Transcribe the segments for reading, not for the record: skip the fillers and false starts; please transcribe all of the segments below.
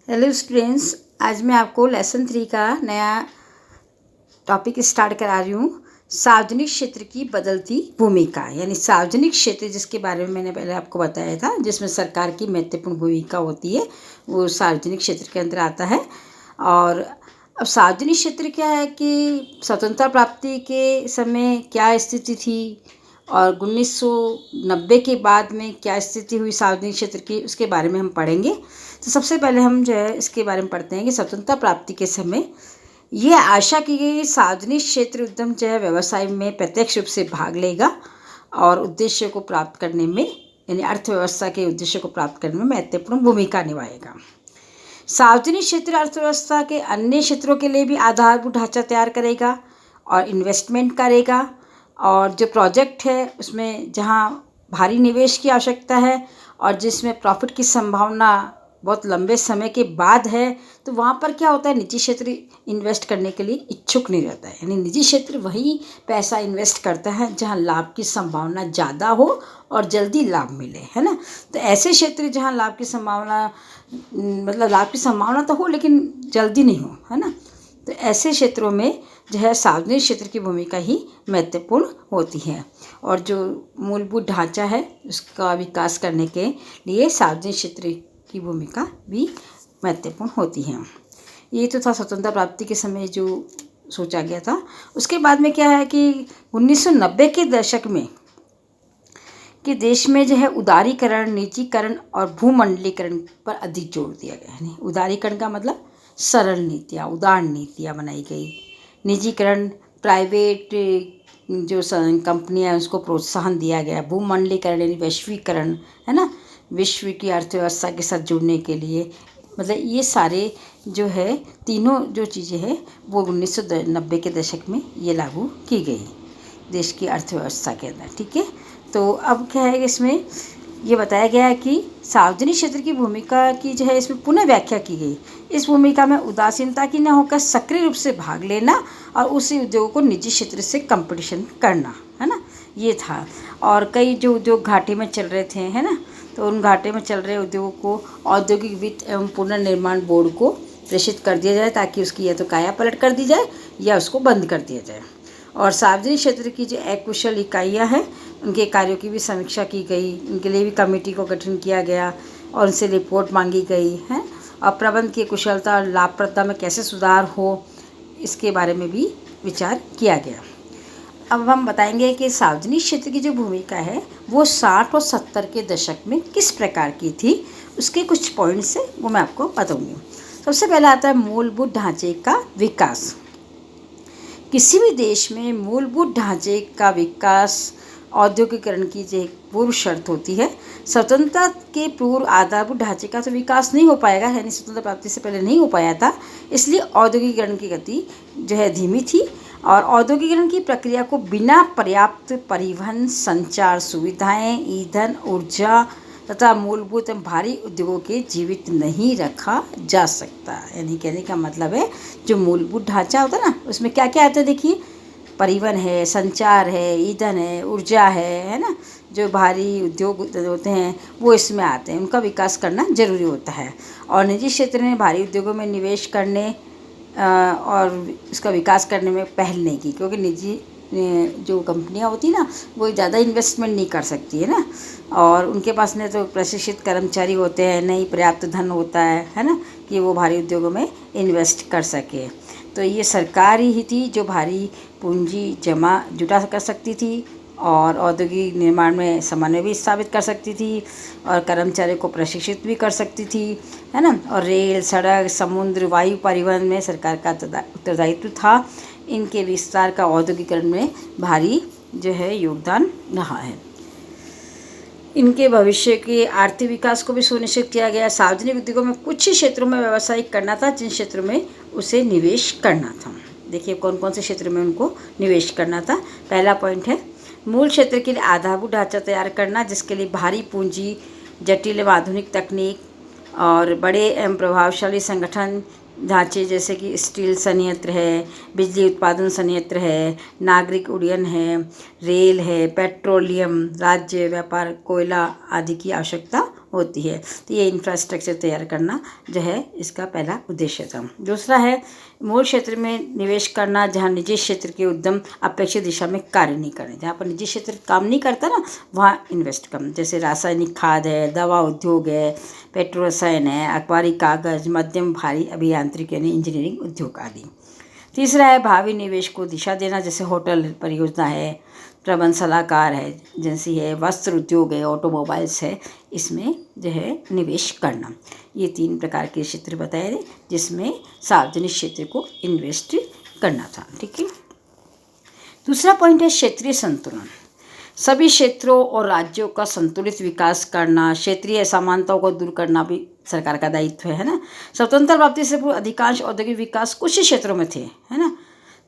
Hello students, आज मैं आपको लेसन 3 का नया टॉपिक स्टार्ट करा रही हूँ। सार्वजनिक क्षेत्र की बदलती भूमिका, यानी सार्वजनिक क्षेत्र जिसके बारे में मैंने पहले आपको बताया था, जिसमें सरकार की महत्वपूर्ण भूमिका होती है, वो सार्वजनिक क्षेत्र के अंदर आता है। और अब सार्वजनिक क्षेत्र क्या है कि स्वतंत्रता प्राप्ति के समय क्या स्थिति थी और 1990 के बाद में क्या स्थिति हुई सार्वजनिक क्षेत्र की, उसके बारे में हम पढ़ेंगे। तो सबसे पहले हम जो है इसके बारे में पढ़ते हैं कि स्वतंत्रता प्राप्ति के समय ये आशा की गई सार्वजनिक क्षेत्र उद्यम जो है व्यवसाय में प्रत्यक्ष रूप से भाग लेगा और उद्देश्य को प्राप्त करने में, यानी अर्थव्यवस्था के उद्देश्य को प्राप्त करने में महत्वपूर्ण भूमिका निभाएगा। सार्वजनिक क्षेत्र अर्थव्यवस्था के अन्य क्षेत्रों के लिए भी आधारभूत ढांचा तैयार करेगा और इन्वेस्टमेंट करेगा। और जो प्रोजेक्ट है उसमें जहाँ भारी निवेश की आवश्यकता है और जिसमें प्रॉफिट की संभावना बहुत लंबे समय के बाद है, तो वहाँ पर क्या होता है, निजी क्षेत्र इन्वेस्ट करने के लिए इच्छुक नहीं रहता है। यानी निजी क्षेत्र वही पैसा इन्वेस्ट करता है जहाँ लाभ की संभावना ज़्यादा हो और जल्दी लाभ मिले, है ना। तो ऐसे क्षेत्र जहाँ लाभ की संभावना, मतलब लाभ की संभावना तो हो लेकिन जल्दी नहीं हो, है ना, तो ऐसे क्षेत्रों में जो है सार्वजनिक क्षेत्र की भूमिका ही महत्वपूर्ण होती है। और जो मूलभूत ढांचा है उसका विकास करने के लिए सार्वजनिक क्षेत्र की भूमिका भी महत्वपूर्ण होती है। ये तो था स्वतंत्रता प्राप्ति के समय जो सोचा गया था। उसके बाद में क्या है कि 1990 के दशक में कि देश में जो है उदारीकरण, निजीकरण और भूमंडलीकरण पर अधिक जोर दिया गया है। उदारीकरण का मतलब सरल नीतियाँ, उदार नीतियाँ बनाई गई। निजीकरण, प्राइवेट जो कंपनियाँ उसको प्रोत्साहन दिया गया। भूमंडलीकरण यानी वैश्वीकरण, है ना, विश्व की अर्थव्यवस्था के साथ जुड़ने के लिए, मतलब ये सारे जो है तीनों जो चीज़ें हैं वो 1990 के दशक में ये लागू की गई देश की अर्थव्यवस्था के अंदर। ठीक है, तो अब क्या है, इसमें ये बताया गया है कि सार्वजनिक क्षेत्र की भूमिका की जो है इसमें पुनः व्याख्या की गई। इस भूमिका में उदासीनता की न होकर सक्रिय रूप से भाग लेना और उसी उद्योग को निजी क्षेत्र से कंपटीशन करना, है ना, ये था। और कई जो उद्योग घाटे में चल रहे थे, है ना, तो उन घाटे में चल रहे उद्योगों को औद्योगिक वित्त एवं पुनर्निर्माण बोर्ड को प्रेषित कर दिया जाए ताकि उसकी या तो काया पलट कर दी जाए या उसको बंद कर दिया जाए। और सार्वजनिक क्षेत्र की जो अकुशल इकाइयाँ हैं उनके कार्यों की भी समीक्षा की गई, उनके लिए भी कमेटी को गठन किया गया और उनसे रिपोर्ट मांगी गई है। और प्रबंध की कुशलता और लाभप्रदता में कैसे सुधार हो, इसके बारे में भी विचार किया गया। अब हम बताएंगे कि सार्वजनिक क्षेत्र की जो भूमिका है वो 60 और 70 के दशक में किस प्रकार की थी, उसके कुछ पॉइंट्स है वो मैं आपको बताऊंगी। सबसे पहला आता है मूलभूत ढांचे का विकास। किसी भी देश में मूलभूत ढांचे का विकास औद्योगिकरण की जो एक पूर्व शर्त होती है। स्वतंत्रता के पूर्व आधारभूत ढांचे का तो विकास नहीं हो पाएगा, यानी स्वतंत्रता प्राप्ति से पहले नहीं हो पाया था, इसलिए औद्योगिकरण की गति जो है धीमी थी। और औद्योगिकरण की प्रक्रिया को बिना पर्याप्त परिवहन, संचार सुविधाएं, ईंधन, ऊर्जा तथा मूलभूत एवं भारी उद्योगों के जीवित नहीं रखा जा सकता। यानी कहने का मतलब है जो मूलभूत ढांचा होता है ना, उसमें क्या क्या आता है, देखिए, परिवहन है, संचार है, ईंधन है, ऊर्जा है ना, जो भारी उद्योग होते हैं वो इसमें आते हैं, उनका विकास करना जरूरी होता है। और निजी क्षेत्र में भारी उद्योगों में निवेश करने और इसका विकास करने में पहल नहीं की, क्योंकि निजी जो कंपनियां होती ना वो ज़्यादा इन्वेस्टमेंट नहीं कर सकती है ना, और उनके पास न तो प्रशिक्षित कर्मचारी होते हैं, न ही पर्याप्त धन होता है ना, कि वो भारी उद्योगों में इन्वेस्ट कर सके। तो ये सरकार ही थी जो भारी पूंजी जुटा कर सकती थी और औद्योगिक निर्माण में समन्वय भी स्थापित कर सकती थी और कर्मचारियों को प्रशिक्षित भी कर सकती थी, है ना। और रेल, सड़क, समुद्र, वायु परिवहन में सरकार का उत्तरदायित्व था। इनके विस्तार का औद्योगिकरण में भारी जो है योगदान रहा है। इनके भविष्य के आर्थिक विकास को भी सुनिश्चित किया गया। सार्वजनिक उद्योगों में कुछ ही क्षेत्रों में व्यावसायिक करना था जिन क्षेत्रों में उसे निवेश करना था। देखिए कौन कौन से क्षेत्र में उनको निवेश करना था। पहला पॉइंट है मूल क्षेत्र के लिए आधारभूत ढांचा तैयार करना, जिसके लिए भारी पूंजी, जटिल एवं आधुनिक तकनीक और बड़े एवं प्रभावशाली संगठन ढांचे जैसे कि स्टील संयंत्र है, बिजली उत्पादन संयंत्र है, नागरिक उड्डयन है, रेल है, पेट्रोलियम, राज्य व्यापार, कोयला आदि की आवश्यकता होती है। तो ये इंफ्रास्ट्रक्चर तैयार करना जो है इसका पहला उद्देश्य था। दूसरा है मूल क्षेत्र में निवेश करना, जहाँ निजी क्षेत्र के उद्यम अपेक्षित दिशा में कार्य नहीं करें। जहाँ पर निजी क्षेत्र काम नहीं करता ना, वहाँ इन्वेस्ट करना। जैसे रासायनिक खाद है, दवा उद्योग है, पेट्रो रसायन है, अखबारी कागज, मध्यम भारी अभियांत्रिकी यानी इंजीनियरिंग उद्योग आदि। तीसरा है भावी निवेश को दिशा देना, जैसे होटल परियोजना है, प्रबंध सलाहकार है, एजेंसी है, वस्त्र उद्योग है, ऑटोमोबाइल्स है, इसमें जो है निवेश करना। ये 3 प्रकार के क्षेत्र बताए थे जिसमें सार्वजनिक क्षेत्र को इन्वेस्ट करना था। ठीक है। दूसरा पॉइंट है क्षेत्रीय संतुलन। सभी क्षेत्रों और राज्यों का संतुलित विकास करना, क्षेत्रीय असमानताओं को दूर करना भी सरकार का दायित्व है ना। स्वतंत्र प्राप्ति से पूर्व अधिकांश औद्योगिक विकास कुछ ही क्षेत्रों में थे, है ना।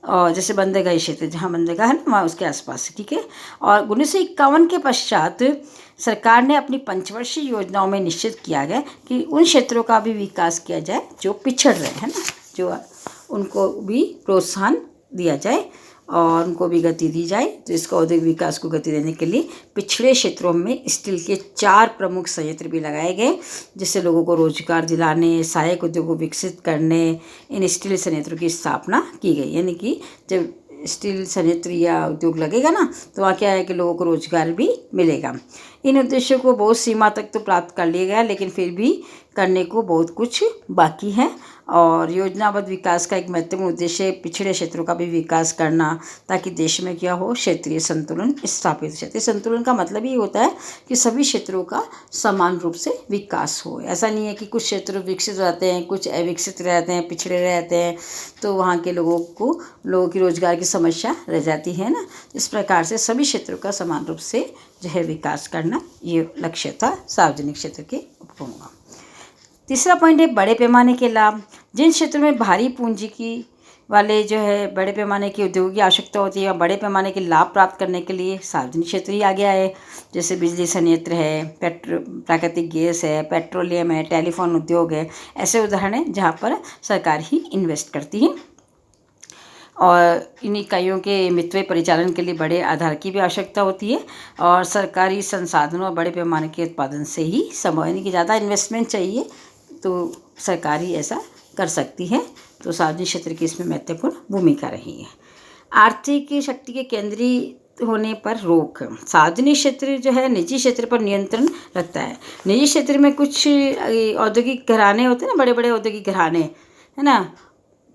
और जैसे बंदरगाह क्षेत्र, जहाँ बंदरगाह है ना, वहाँ उसके आसपास, ठीक है। और 1951 के पश्चात सरकार ने अपनी पंचवर्षीय योजनाओं में निश्चित किया गया कि उन क्षेत्रों का भी विकास किया जाए जो पिछड़ रहे हैं ना, जो उनको भी प्रोत्साहन दिया जाए और उनको भी गति दी जाए। तो इसको औद्योगिक विकास को गति देने के लिए पिछड़े क्षेत्रों में स्टील के 4 प्रमुख संयंत्र भी लगाए गए, जिससे लोगों को रोजगार दिलाने, सहायक उद्योग को विकसित करने इन स्टील संयंत्रों की स्थापना की गई। यानी कि जब स्टील संयंत्र या उद्योग लगेगा ना, तो वहाँ क्या है कि लोगों को रोजगार भी मिलेगा। इन उद्देश्यों को बहुत सीमा तक तो प्राप्त कर लिया गया, लेकिन फिर भी करने को बहुत कुछ बाकी है। और योजनाबद्ध विकास का एक महत्वपूर्ण उद्देश्य पिछड़े क्षेत्रों का भी विकास करना, ताकि देश में क्या हो, क्षेत्रीय संतुलन स्थापित। क्षेत्रीय संतुलन का मतलब ये होता है कि सभी क्षेत्रों का समान रूप से विकास हो। ऐसा नहीं है कि कुछ क्षेत्र विकसित रहते हैं, कुछ अविकसित रहते हैं, पिछड़े रहते हैं, तो वहाँ के लोगों की रोजगार की समस्या रह जाती है ना। इस प्रकार से सभी क्षेत्रों का समान रूप से जो है विकास करना, ये लक्ष्य था सार्वजनिक क्षेत्र के उपक्रमों का। तीसरा पॉइंट है बड़े पैमाने के लाभ। जिन क्षेत्रों में भारी पूंजी की वाले जो है बड़े पैमाने की उद्योगों की आवश्यकता होती है, बड़े पैमाने के लाभ प्राप्त करने के लिए सार्वजनिक क्षेत्र ही आ गया है। जैसे बिजली संयंत्र है, प्राकृतिक गैस है, पेट्रोलियम है, टेलीफोन उद्योग है, ऐसे उदाहरण हैं जहाँ पर सरकार ही इन्वेस्ट करती है। और इन इकाइयों के मितव्ययी परिचालन के लिए बड़े आधार की भी आवश्यकता होती है, और सरकारी संसाधनों और बड़े पैमाने के उत्पादन से ही संभव, यानी कि ज़्यादा इन्वेस्टमेंट चाहिए तो सरकार ही ऐसा कर सकती है। तो सार्वजनिक क्षेत्र की इसमें महत्वपूर्ण भूमिका रही है। आर्थिक शक्ति के केंद्रीय होने पर रोक। सार्वजनिक क्षेत्र जो है निजी क्षेत्र पर नियंत्रण रखता है। निजी क्षेत्र में कुछ औद्योगिक घराने होते हैं ना, बड़े बड़े औद्योगिक घराने, है ना,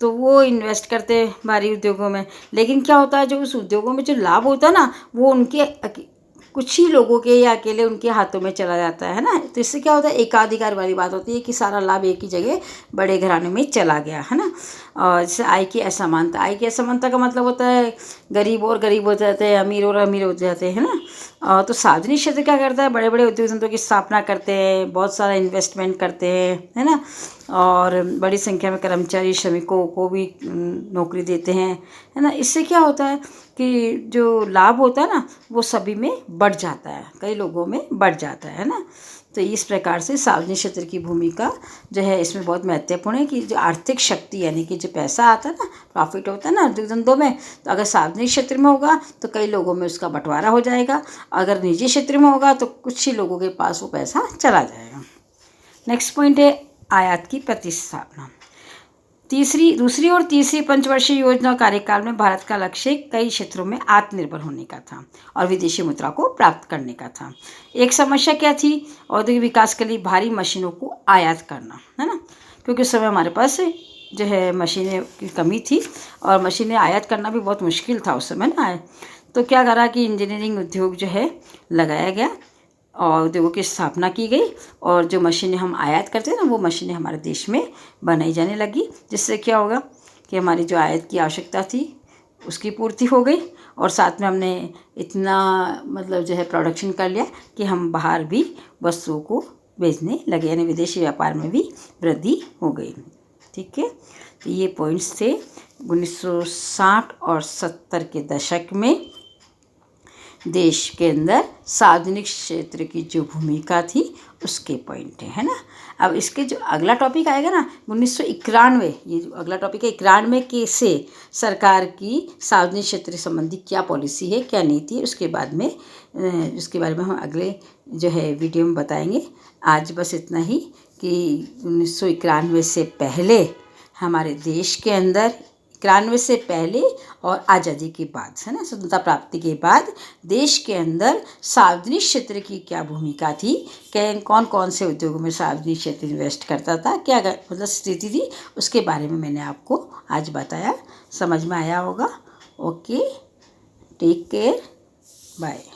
तो वो इन्वेस्ट करते हैं भारी उद्योगों में। लेकिन क्या होता है, जो उस उद्योगों में जो लाभ होता है ना, वो उनके कुछ ही लोगों के या अकेले उनके हाथों में चला जाता है ना। तो इससे क्या होता है, एकाधिकार वाली बात होती है कि सारा लाभ एक ही जगह बड़े घराने में चला गया, है ना। और जैसे आय की असमानता। आय की असमानता का मतलब होता है गरीब और गरीब हो जाते हैं, अमीर और अमीर हो जाते हैं ना। तो सार्वजनिक क्षेत्र क्या करता है, बड़े बड़े उद्योग धंधों की स्थापना करते हैं, बहुत सारा इन्वेस्टमेंट करते हैं, है ना, और बड़ी संख्या में कर्मचारी श्रमिकों को भी नौकरी देते हैं, है ना। इससे क्या होता है कि जो लाभ होता है ना, वो सभी में बढ़ जाता है, कई लोगों में बढ़ जाता है ना। तो इस प्रकार से सार्वजनिक क्षेत्र की भूमिका जो है इसमें बहुत महत्वपूर्ण है कि जो आर्थिक शक्ति यानी कि जो पैसा आता है ना, प्रॉफिट होता है ना उद्योग धंधों में, तो अगर सार्वजनिक क्षेत्र में होगा तो कई लोगों में उसका बंटवारा हो जाएगा, अगर निजी क्षेत्र में होगा तो कुछ ही लोगों के पास वो पैसा चला जाएगा। नेक्स्ट पॉइंट है आयात की प्रतिस्थापना। दूसरी और तीसरी पंचवर्षीय योजना कार्यकाल में भारत का लक्ष्य कई क्षेत्रों में आत्मनिर्भर होने का था और विदेशी मुद्रा को प्राप्त करने का था। एक समस्या क्या थी, औद्योगिक विकास के लिए भारी मशीनों को आयात करना, है ना, क्योंकि उस समय हमारे पास जो है मशीनें की कमी थी और मशीनें आयात करना भी बहुत मुश्किल था उस समय ना। तो क्या करा कि इंजीनियरिंग उद्योग जो है लगाया गया और उद्योगों की स्थापना की गई, और जो मशीनें हम आयात करते हैं ना, वो मशीनें हमारे देश में बनाई जाने लगी, जिससे क्या होगा कि हमारी जो आयात की आवश्यकता थी उसकी पूर्ति हो गई, और साथ में हमने इतना मतलब जो है प्रोडक्शन कर लिया कि हम बाहर भी वस्तुओं को बेचने लगे, यानी विदेशी व्यापार में भी वृद्धि हो गई। ठीक है, तो ये पॉइंट्स थे 1960 और 70 के दशक में देश के अंदर सार्वजनिक क्षेत्र की जो भूमिका थी उसके पॉइंट है ना। अब इसके जो अगला टॉपिक आएगा ना 1991, ये जो अगला टॉपिक है 91 के से सरकार की सार्वजनिक क्षेत्र संबंधी क्या पॉलिसी है, क्या नीति है, उसके बाद में उसके बारे में हम अगले जो है वीडियो में बताएंगे। आज बस इतना ही कि 1991 से पहले हमारे देश के अंदर, 91 से पहले और आज़ादी के बाद, है ना, स्वतंत्रता प्राप्ति के बाद देश के अंदर सार्वजनिक क्षेत्र की क्या भूमिका थी, कौन कौन से उद्योगों में सार्वजनिक क्षेत्र इन्वेस्ट करता था, क्या मतलब स्थिति थी, उसके बारे में मैंने आपको आज बताया। समझ में आया होगा। Okay, take care, bye.